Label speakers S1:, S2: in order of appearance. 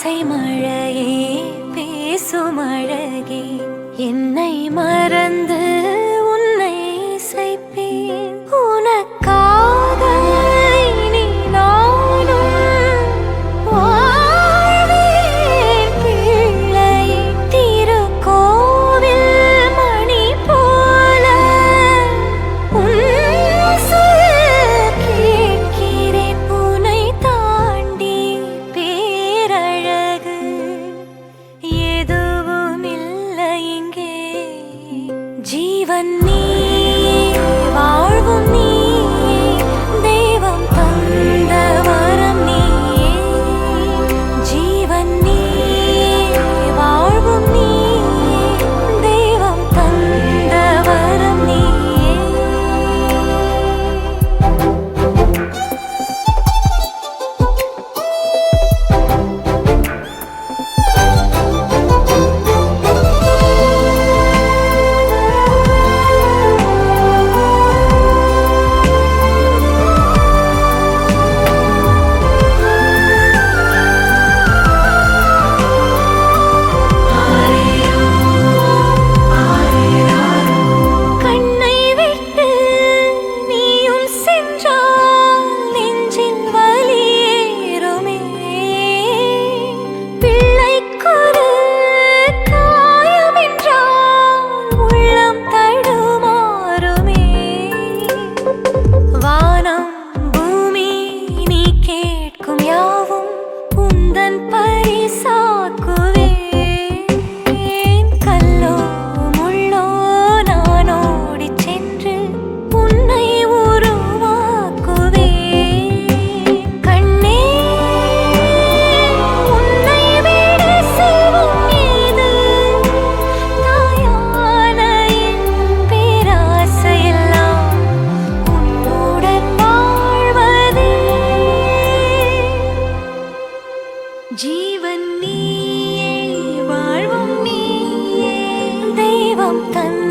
S1: ஆசை மழையே பேசும் அழகே என்னை மறந்து உன்னை இசைப்பேன் உனக்காக இனி நானும் வாழ்வேன் பிள்ளையே திருக்கோவில் மணி போல உன் சொல் கேட்கிறேன் உன்னை தாண்டி பேரழகு எதுவும் இல்லை இங்கே ஜீவன் நீ வாழ்வும் நீ தெய்வம் தந்த வரம் நீயே ஜீவன் நீ வாழ்வும் நீ தெய்வம் தந்த வரம் நீயே கண்ணை விட்டு நீயும் சென்றால் நெஞ்சில் வலியேறுமே பிள்ளைக்கொரு காயம் என்றால் உள்ளம் தடுமாறுமே வானம் பூமி நீ கேட்கும் யாவும் உந்தன் பரிசாக்குவேன் கல்லோ முள்ளோ நான் ஓடிச் சென்று உன்னை உருவாக்குவேன் கண்ணே உன்னை விட செல்வம் ஏது தாயான என் பேராசையெல்லாம் உன்னுடன் வாழ்வதே ஜீவன் நீயே வாழ்வும் நீயே தெய்வம் தந்த